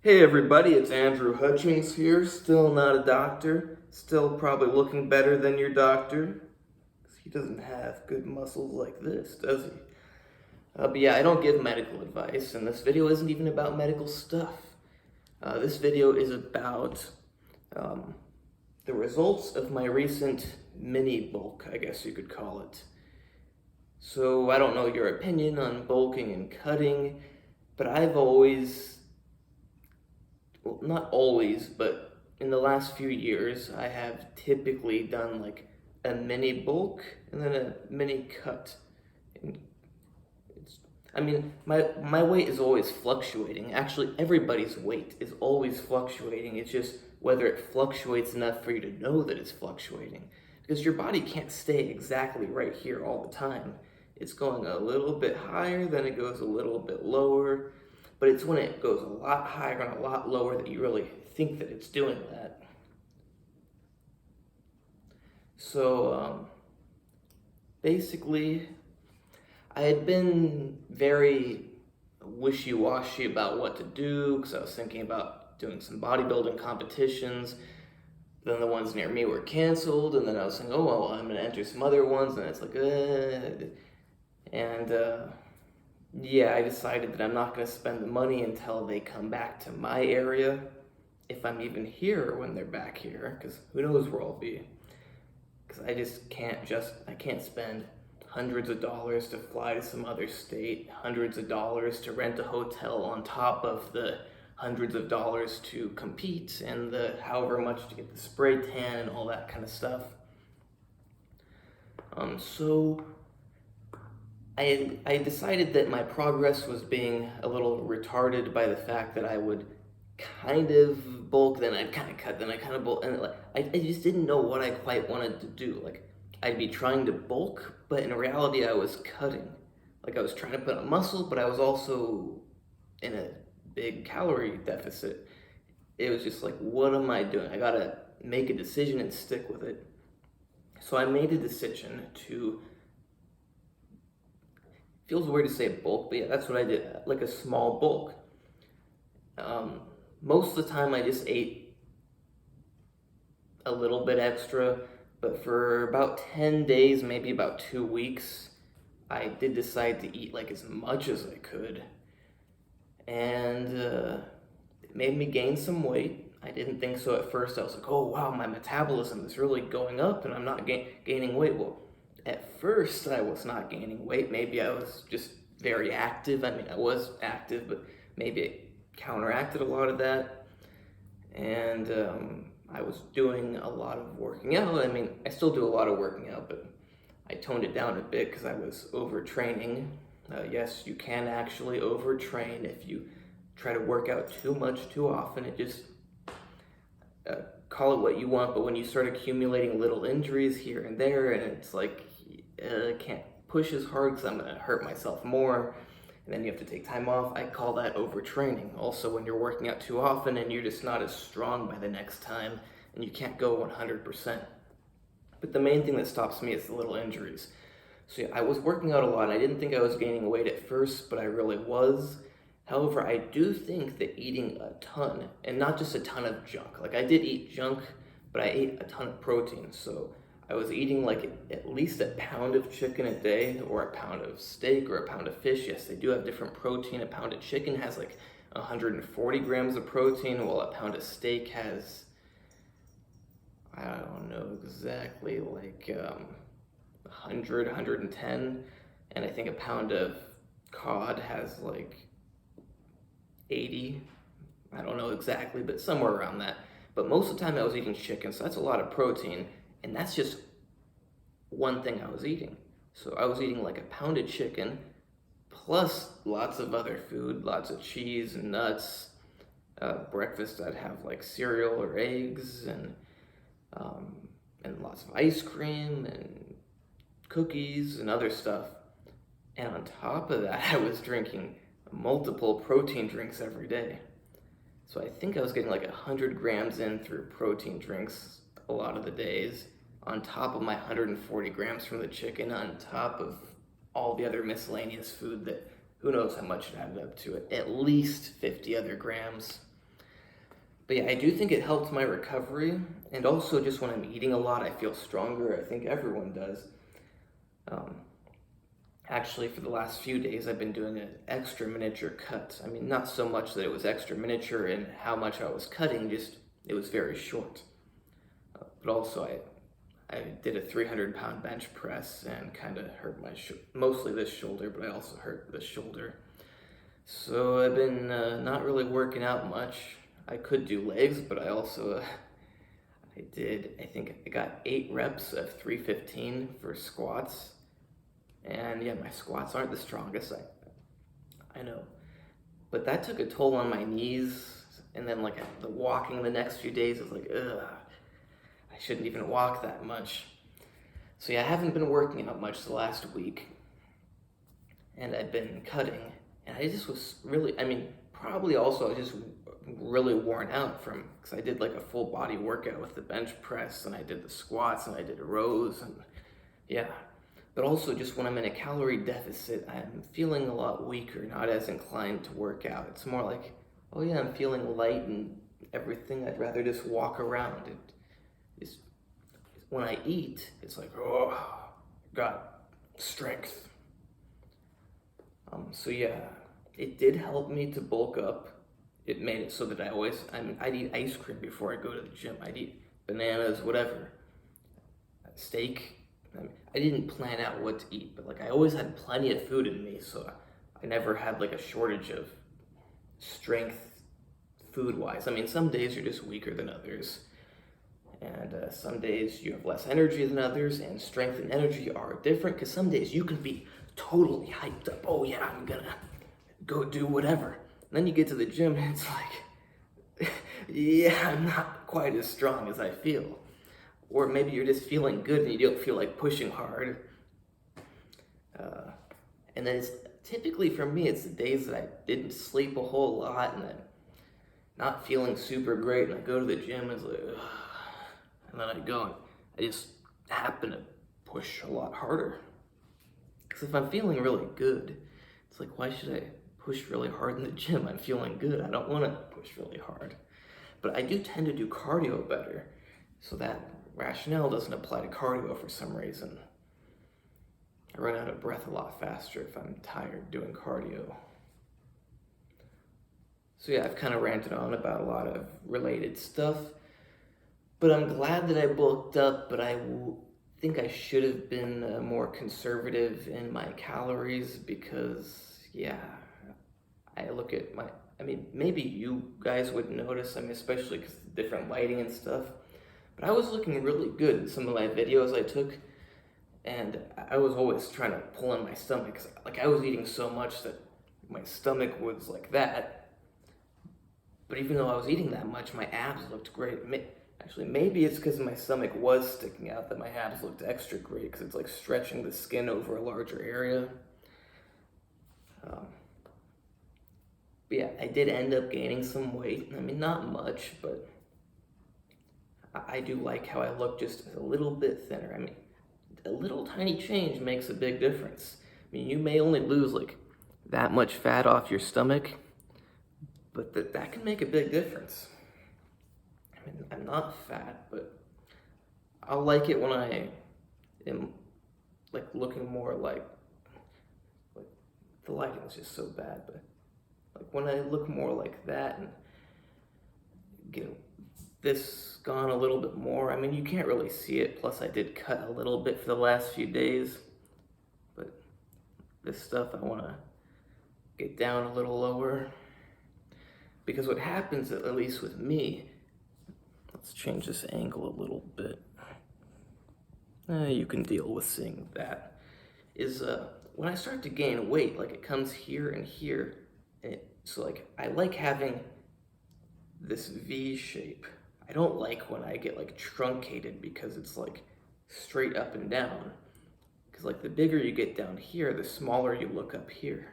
Hey everybody, it's Andrew Hutchings here, still not a doctor, still probably looking better than your doctor. 'Cause he doesn't have good muscles like this, does he? But yeah, I don't give medical advice, and this video isn't even about medical stuff. This video is about um, the results of my recent mini bulk, I guess you could call it. So I don't know your opinion on bulking and cutting, but I've always, well, not always, but in the last few years, I have typically done like a mini bulk and then a mini cut. And my weight is always fluctuating. Actually, everybody's weight is always fluctuating. It's just whether it fluctuates enough for you to know that it's fluctuating. Because your body can't stay exactly right here all the time. It's going a little bit higher, then it goes a little bit lower, but it's when it goes a lot higher and a lot lower that you really think that it's doing that. So basically, I had been very wishy-washy about what to do because I was thinking about doing some bodybuilding competitions. Then the ones near me were canceled, and then I was saying, oh, well, I'm going to enter some other ones, and it's like, and yeah, I decided that I'm not going to spend the money until they come back to my area, if I'm even here when they're back here, because who knows where I'll be. Because I can't spend hundreds of dollars to fly to some other state, hundreds of dollars to rent a hotel on top of the hundreds of dollars to compete, and the however much to get the spray tan and all that kind of stuff. So I decided that my progress was being a little retarded by the fact that I would kind of bulk, then I'd kind of cut, then I kind of bulk, and like I just didn't know what I quite wanted to do. Like I'd be trying to bulk, but in reality I was cutting. Like I was trying to put on muscle, but I was also in a big calorie deficit. It was just like, what am I doing? I gotta make a decision and stick with it. So I made a decision to, feels weird to say bulk, but yeah, that's what I did, like a small bulk. Um, Most of the time I just ate a little bit extra, but for about 10 days, maybe about 2 weeks, I did decide to eat like as much as I could. And it made me gain some weight. I didn't think so at first. I was like, oh wow, my metabolism is really going up and I'm not gaining weight. Well, at first I was not gaining weight. Maybe I was just very active. I mean, I was active, but maybe it counteracted a lot of that. And I was doing a lot of working out. I mean, I still do a lot of working out, but I toned it down a bit because I was overtraining. Yes, you can actually overtrain if you try to work out too much too often. It just, call it what you want, but when you start accumulating little injuries here and there, and it's like, I can't push as hard because I'm going to hurt myself more, and then you have to take time off, I call that overtraining. Also, when you're working out too often and you're just not as strong by the next time, and you can't go 100%. But the main thing that stops me is the little injuries. So yeah, I was working out a lot, and I didn't think I was gaining weight at first, but I really was. However, I do think that eating a ton, and not just a ton of junk, like I did eat junk, but I ate a ton of protein. So I was eating like at least a pound of chicken a day, or a pound of steak, or a pound of fish. Yes, they do have different protein. A pound of chicken has like 140 grams of protein, while a pound of steak has, I don't know exactly, like 100, 110. And I think a pound of cod has like 80. I don't know exactly, but somewhere around that. But most of the time I was eating chicken, so that's a lot of protein, and that's just one thing I was eating. So I was eating like a pound of chicken, plus lots of other food, lots of cheese and nuts. Breakfast I'd have like cereal or eggs, um, and lots of ice cream and cookies and other stuff. And on top of that, I was drinking multiple protein drinks every day. So I think I was getting like 100 grams in through protein drinks a lot of the days, on top of my 140 grams from the chicken, on top of all the other miscellaneous food that who knows how much it added up to it. At least 50 other grams. But yeah, I do think it helped my recovery, and also just when I'm eating a lot, I feel stronger. I think everyone does. Um, Actually, for the last few days, I've been doing an extra miniature cut. I mean, not so much that it was extra miniature in how much I was cutting, just it was very short. But also, I did a 300-pound bench press and kind of hurt my mostly this shoulder, but I also hurt this shoulder. So I've been not really working out much. I could do legs, but I also I think I got 8 reps of 315 for squats. And yeah, my squats aren't the strongest, I know. But that took a toll on my knees, and then like the walking the next few days was like, ugh, I shouldn't even walk that much. So yeah, I haven't been working out much the last week, and I've been cutting, and I just was really, I mean, probably also I was just really worn out from, because I did like a full body workout with the bench press, and I did the squats, and I did rows, and yeah. But also just when I'm in a calorie deficit, I'm feeling a lot weaker, not as inclined to work out. It's more like, oh yeah, I'm feeling light and everything. I'd rather just walk around. When I eat, it's like, oh, got strength. So yeah, it did help me to bulk up. It made it so that I'd eat ice cream before I go to the gym. I'd eat bananas, whatever, steak. I didn't plan out what to eat, but like I always had plenty of food in me, so I never had like a shortage of strength food-wise. I mean, some days you're just weaker than others, and some days you have less energy than others, and strength and energy are different, because some days you can be totally hyped up. Oh yeah, I'm gonna go do whatever. And then you get to the gym and it's like, yeah, I'm not quite as strong as I feel. Or maybe you're just feeling good and you don't feel like pushing hard. And then it's typically for me, it's the days that I didn't sleep a whole lot and I'm not feeling super great, and I go to the gym and it's like, ugh. And then I go and I just happen to push a lot harder. Because if I'm feeling really good, it's like, why should I push really hard in the gym? I'm feeling good. I don't want to push really hard. But I do tend to do cardio better, so that rationale doesn't apply to cardio for some reason. I run out of breath a lot faster if I'm tired doing cardio. So yeah, I've kind of ranted on about a lot of related stuff, but I'm glad that I bulked up, but I think I should have been more conservative in my calories, because yeah, I look at I mean, maybe you guys would notice, I mean, especially because of the different lighting and stuff, but I was looking really good in some of my videos I took, and I was always trying to pull in my stomach, because like I was eating so much that my stomach was like that. But even though I was eating that much, my abs looked great. Actually, maybe it's because my stomach was sticking out that my abs looked extra great, because it's like stretching the skin over a larger area. But yeah, I did end up gaining some weight. I mean, not much, but I do like how I look just a little bit thinner. I mean, a little tiny change makes a big difference. I mean, you may only lose like that much fat off your stomach, but that can make a big difference. I mean, I'm not fat, but I'll like it when I am like looking more like the lighting is just so bad, but like when I look more like that and get this gone a little bit more. I mean, you can't really see it, plus I did cut a little bit for the last few days, but this stuff I want to get down a little lower, because what happens, at least with me, let's change this angle a little bit, you can deal with seeing that, is when I start to gain weight, like it comes here and here, and so like I like having this V shape. I don't like when I get like truncated, because it's like straight up and down, because like the bigger you get down here, the smaller you look up here.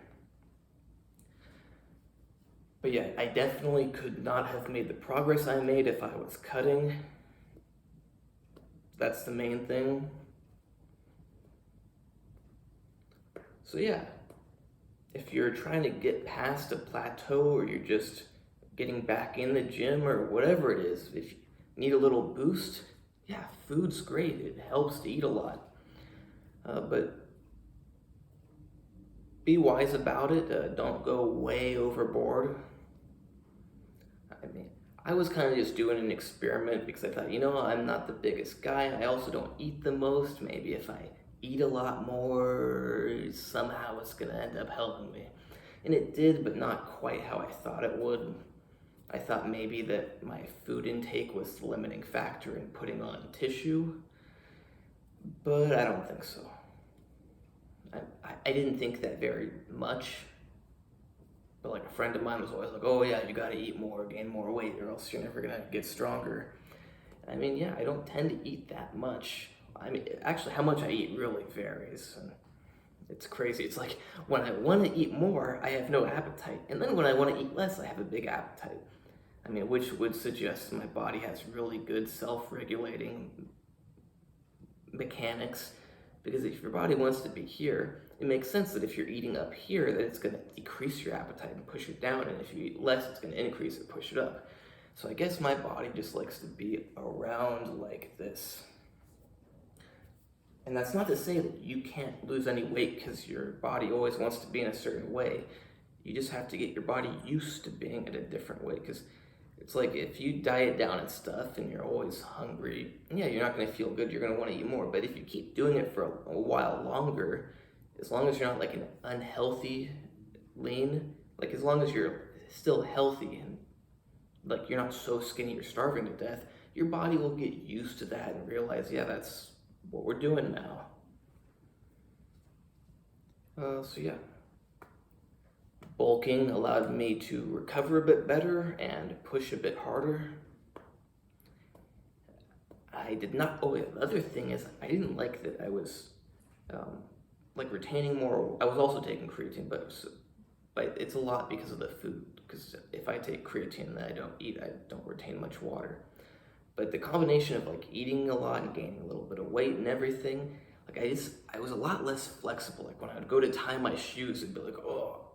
But yeah, I definitely could not have made the progress I made if I was cutting. That's the main thing. So yeah, if you're trying to get past a plateau, or you're just getting back in the gym or whatever it is, if you need a little boost, yeah, food's great. It helps to eat a lot. But be wise about it. Don't go way overboard. I mean, I was kind of just doing an experiment because I thought, I'm not the biggest guy. I also don't eat the most. Maybe if I eat a lot more, somehow it's going to end up helping me. And it did, but not quite how I thought it would. I thought maybe that my food intake was the limiting factor in putting on tissue, but I don't think so. I didn't think that very much, but like a friend of mine was always like, oh yeah, you gotta eat more, gain more weight, or else you're never gonna get stronger. I mean, yeah, I don't tend to eat that much. I mean, actually, how much I eat really varies. And it's crazy. It's like when I want to eat more, I have no appetite. And then when I want to eat less, I have a big appetite. I mean, which would suggest my body has really good self-regulating mechanics. Because if your body wants to be here, it makes sense that if you're eating up here, that it's going to decrease your appetite and push it down. And if you eat less, it's going to increase it, push it up. So I guess my body just likes to be around like this. And that's not to say that you can't lose any weight because your body always wants to be in a certain way. You just have to get your body used to being in a different way. Because it's like if you diet down and stuff and you're always hungry, yeah, you're not going to feel good. You're going to want to eat more. But if you keep doing it for a while longer, as long as you're not like an unhealthy lean, like as long as you're still healthy and like you're not so skinny you're starving to death, your body will get used to that and realize, yeah, that's what we're doing now. So yeah, bulking allowed me to recover a bit better and push a bit harder. I did not, the other thing is I didn't like that I was like retaining more. I was also taking creatine, but it's a lot because of the food, because if I take creatine and I don't eat, I don't retain much water. But the combination of like eating a lot and gaining a little bit of weight and everything, like I was a lot less flexible. Like when I would go to tie my shoes, it'd be like, oh.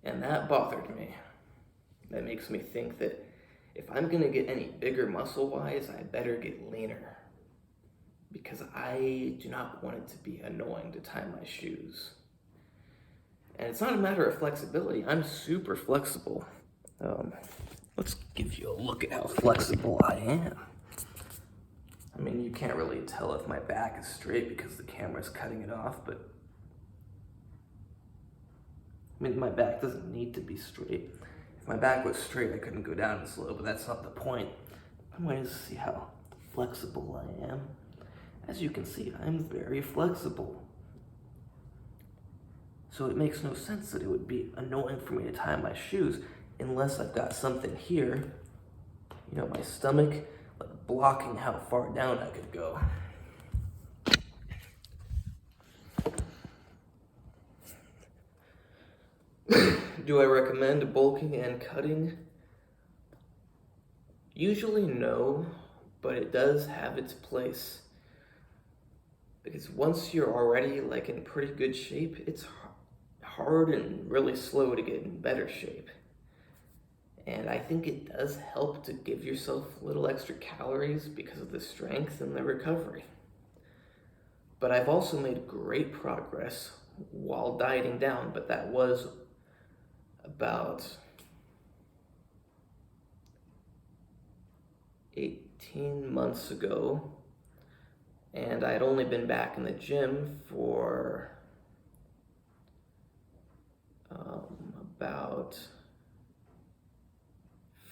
And that bothered me. That makes me think that if I'm gonna get any bigger muscle-wise, I better get leaner. Because I do not want it to be annoying to tie my shoes. And it's not a matter of flexibility. I'm super flexible. Let's give you a look at how flexible I am. I mean, you can't really tell if my back is straight because the camera's cutting it off, but I mean, my back doesn't need to be straight. If my back was straight, I couldn't go down as slow, but that's not the point. The point is to see how flexible I am. As you can see, I'm very flexible. So it makes no sense that it would be annoying for me to tie my shoes unless I've got something here, my stomach, like blocking how far down I could go. Do I recommend bulking and cutting? Usually no, but it does have its place. Because once you're already like in pretty good shape, it's hard and really slow to get in better shape. And I think it does help to give yourself a little extra calories because of the strength and the recovery. But I've also made great progress while dieting down, but that was about 18 months ago. And I had only been back in the gym for about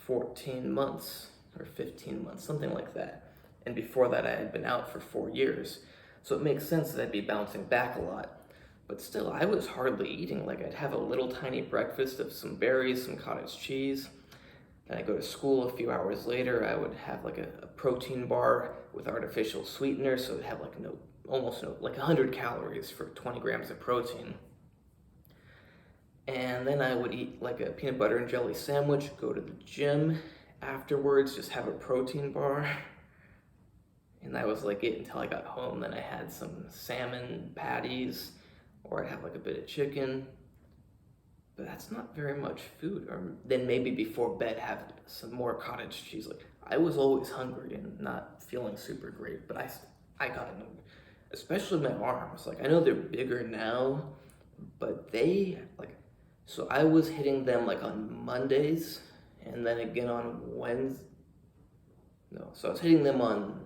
14 months or 15 months, something like that. And before that, I had been out for 4 years. So it makes sense that I'd be bouncing back a lot. But still, I was hardly eating. Like, I'd have a little tiny breakfast of some berries, some cottage cheese. Then I'd go to school a few hours later. I would have like a protein bar with artificial sweetener, so it'd have like almost 100 calories for 20 grams of protein. And then I would eat like a peanut butter and jelly sandwich, go to the gym afterwards, just have a protein bar. And that was like it until I got home. Then I had some salmon patties, or I'd have like a bit of chicken. but that's not very much food. Or then maybe before bed have some more cottage cheese. Like, I was always hungry and not feeling super great, but I got it, especially my arms. Like, I know they're bigger now, but they like, so I was hitting them like on Mondays and then again on Wednesday. No, so I was hitting them on,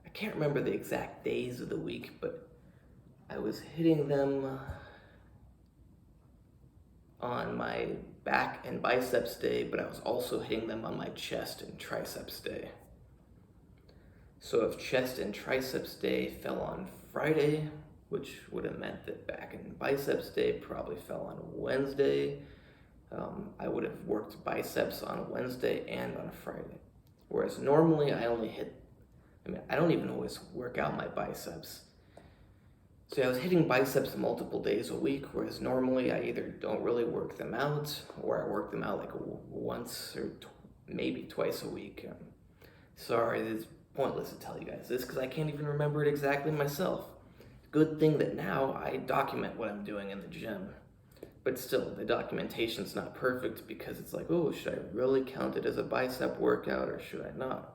I can't remember the exact days of the week, but I was hitting them on my back and biceps day, but I was also hitting them on my chest and triceps day. So if chest and triceps day fell on Friday, which would have meant that back and biceps day probably fell on Wednesday, I would have worked biceps on Wednesday and on Friday. Whereas normally I don't even always work out my biceps. So I was hitting biceps multiple days a week, whereas normally I either don't really work them out, or I work them out like once or maybe twice a week. Sorry, it's pointless to tell you guys this because I can't even remember it exactly myself. Good thing that now I document what I'm doing in the gym. But still, the documentation's not perfect because it's like, oh, should I really count it as a bicep workout or should I not?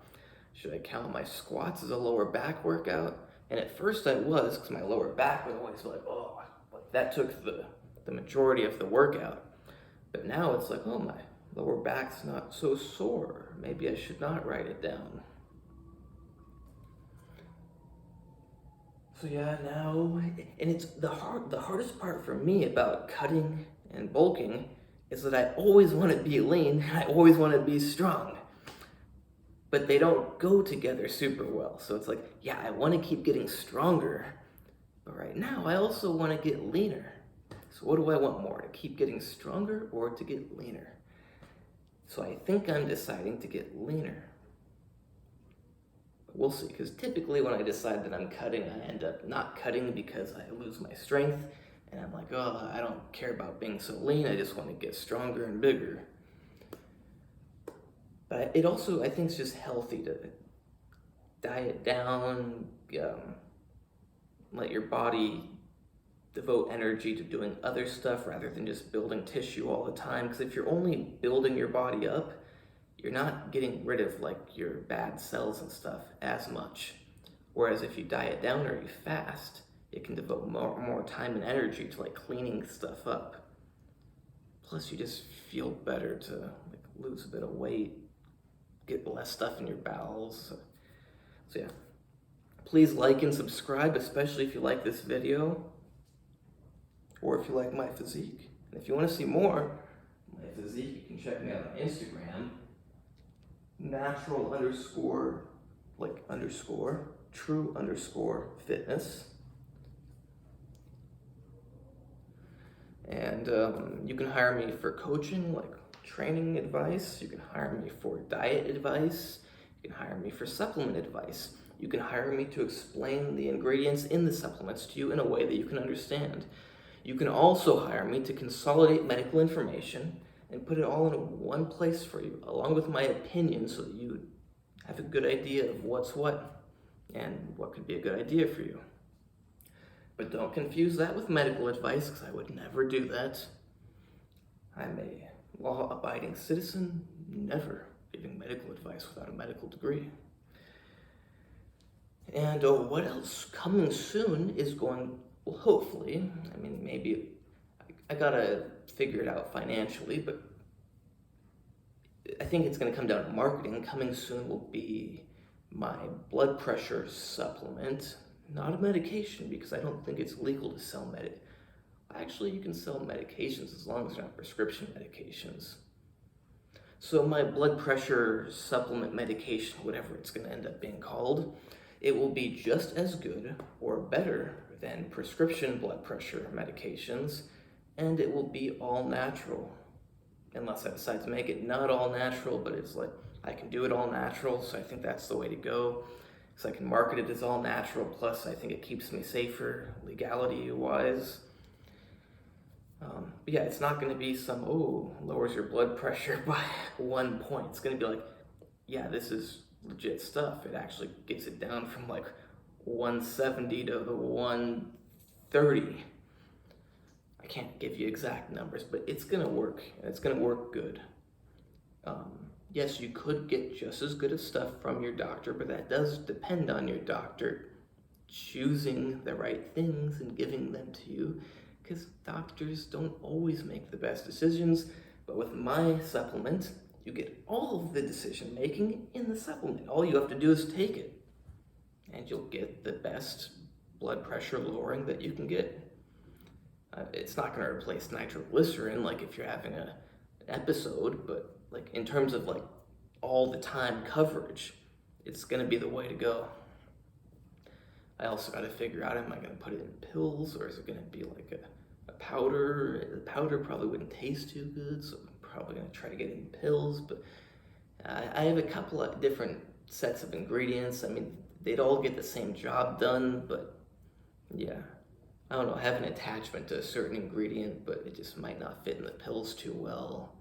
Should I count my squats as a lower back workout? And at first I was, because my lower back was always like, oh, like that took the majority of the workout. But now it's like, oh, my lower back's not so sore. Maybe I should not write it down. So yeah, now, and it's the hardest part for me about cutting and bulking is that I always want to be lean and I always want to be strong. But they don't go together super well. So it's like, yeah, I want to keep getting stronger, but right now I also want to get leaner. So what do I want more, to keep getting stronger or to get leaner? So I think I'm deciding to get leaner. But we'll see, because typically when I decide that I'm cutting, I end up not cutting because I lose my strength, and I'm like, oh, I don't care about being so lean, I just want to get stronger and bigger. But it also, I think, is just healthy to diet down, let your body devote energy to doing other stuff rather than just building tissue all the time. Because if you're only building your body up, you're not getting rid of like your bad cells and stuff as much. Whereas if you diet down or you fast, it can devote more time and energy to like cleaning stuff up. Plus you just feel better to like lose a bit of weight, get less stuff in your bowels. So yeah, please like and subscribe, especially if you like this video or if you like my physique. And if you want to see more of my physique, you can check me out on Instagram, natural_true_fitness. And you can hire me for coaching, like training advice. You can hire me for diet advice. You can hire me for supplement advice. You can hire me to explain the ingredients in the supplements to you in a way that you can understand. You can also hire me to consolidate medical information and put it all in one place for you, along with my opinion, so that you have a good idea of what's what and what could be a good idea for you. But don't confuse that with medical advice, because I would never do that. I'm a law-abiding citizen, never giving medical advice without a medical degree. And what else coming soon is going, well, hopefully, I mean, maybe I gotta figure it out financially, but I think it's gonna come down to marketing. Coming soon will be my blood pressure supplement, not a medication, because I don't think it's legal to sell Actually, you can sell medications as long as they're not prescription medications. So my blood pressure supplement medication, whatever it's going to end up being called, it will be just as good or better than prescription blood pressure medications, and it will be all natural. Unless I decide to make it not all natural, but it's like, I can do it all natural, so I think that's the way to go. So I can market it as all natural, plus I think it keeps me safer, legality-wise. But yeah, it's not going to be some, lowers your blood pressure by 1 point. It's going to be like, yeah, this is legit stuff. It actually gets it down from like 170 to the 130. I can't give you exact numbers, but it's gonna work, and it's gonna work good. Yes, you could get just as good of stuff from your doctor, but that does depend on your doctor choosing the right things and giving them to you, because doctors don't always make the best decisions. But with my supplement, you get all of the decision making in the supplement. All you have to do is take it, and you'll get the best blood pressure lowering that you can get. It's not going to replace nitroglycerin like if you're having an episode, but like in terms of like all the time coverage, it's going to be the way to go. I also got to figure out, am I going to put it in pills, or is it going to be like a powder? The powder probably wouldn't taste too good, so I'm probably going to try to get it in pills. But I have a couple of different sets of ingredients. I mean, they'd all get the same job done, but yeah, I don't know, I have an attachment to a certain ingredient, but it just might not fit in the pills too well.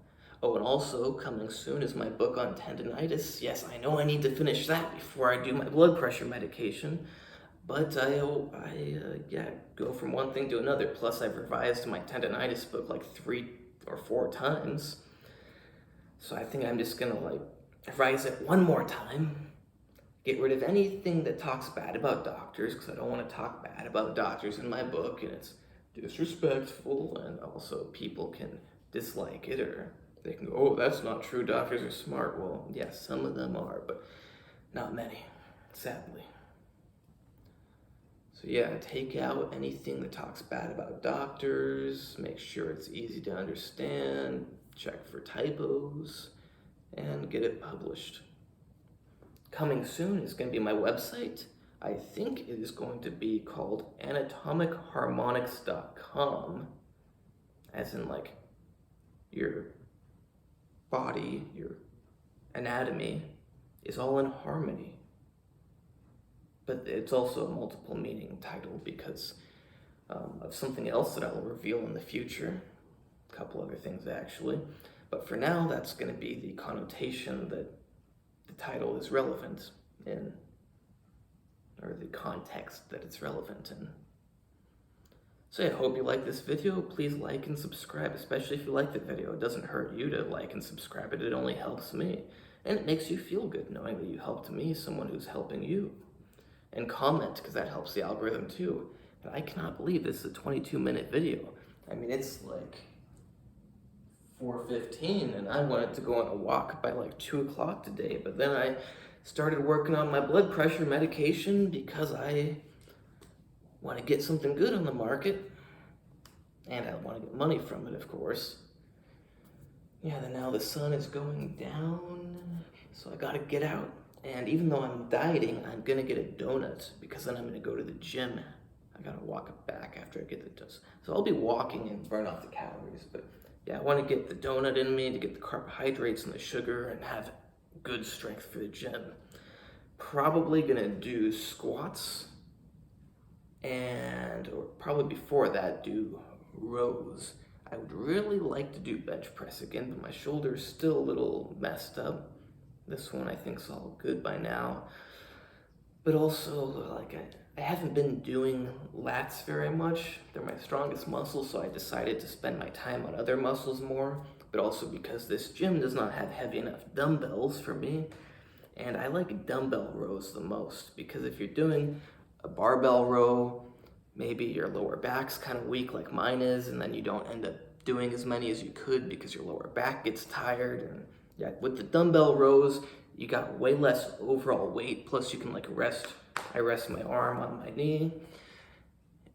Oh, and also coming soon is my book on tendinitis. Yes, I know I need to finish that before I do my blood pressure medication, but I go from one thing to another. Plus, I've revised my tendinitis book like 3 or 4 times. So I think I'm just gonna like revise it one more time, get rid of anything that talks bad about doctors, because I don't want to talk bad about doctors in my book, and it's disrespectful, and also people can dislike it, or they can go, oh, that's not true, doctors are smart. Well, yes, some of them are, but not many, sadly. So yeah, take out anything that talks bad about doctors, make sure it's easy to understand, check for typos, and get it published. Coming soon is going to be my website. I think it is going to be called anatomicheharmonics.com, as in like your body, your anatomy is all in harmony. But it's also a multiple meaning title because of something else that I will reveal in the future. A couple other things actually. But for now, that's going to be the connotation that the title is relevant in, or the context that it's relevant in. So yeah, I hope you like this video. Please like and subscribe, especially if you like the video. It doesn't hurt you to like and subscribe, it only helps me. And it makes you feel good knowing that you helped me, someone who's helping you. And comment, because that helps the algorithm too. And I cannot believe this is a 22-minute video. I mean, it's like 4:15, and I wanted to go on a walk by like 2 o'clock today, but then I started working on my blood pressure medication because I want to get something good on the market, and I want to get money from it, of course. Yeah, then now the sun is going down, so I gotta get out. And even though I'm dieting, I'm gonna get a donut because then I'm gonna go to the gym. I gotta walk back after I get the donut. So I'll be walking and burn off the calories, but yeah, I want to get the donut in me to get the carbohydrates and the sugar and have good strength for the gym. Probably gonna do squats, and or probably before that do rows. I would really like to do bench press again, but my shoulder's still a little messed up. This one I think's all good by now. But also, like, I haven't been doing lats very much. They're my strongest muscles, so I decided to spend my time on other muscles more, but also because this gym does not have heavy enough dumbbells for me. And I like dumbbell rows the most, because if you're doing a barbell row, maybe your lower back's kind of weak like mine is, and then you don't end up doing as many as you could because your lower back gets tired. And yeah, with the dumbbell rows, you got way less overall weight, plus you can like rest. I rest my arm on my knee,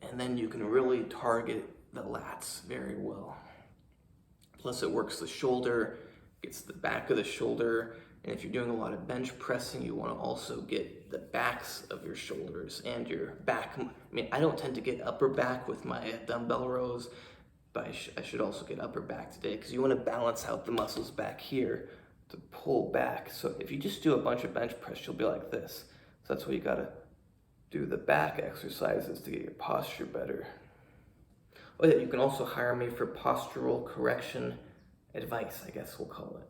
and then you can really target the lats very well. Plus it works the shoulder, gets the back of the shoulder, and if you're doing a lot of bench pressing, you want to also get the backs of your shoulders and your back. I mean, I don't tend to get upper back with my dumbbell rows, but I should also get upper back today, because you want to balance out the muscles back here to pull back. So if you just do a bunch of bench press, you'll be like this. So that's why you gotta do the back exercises to get your posture better. Oh yeah, you can also hire me for postural correction advice, I guess we'll call it.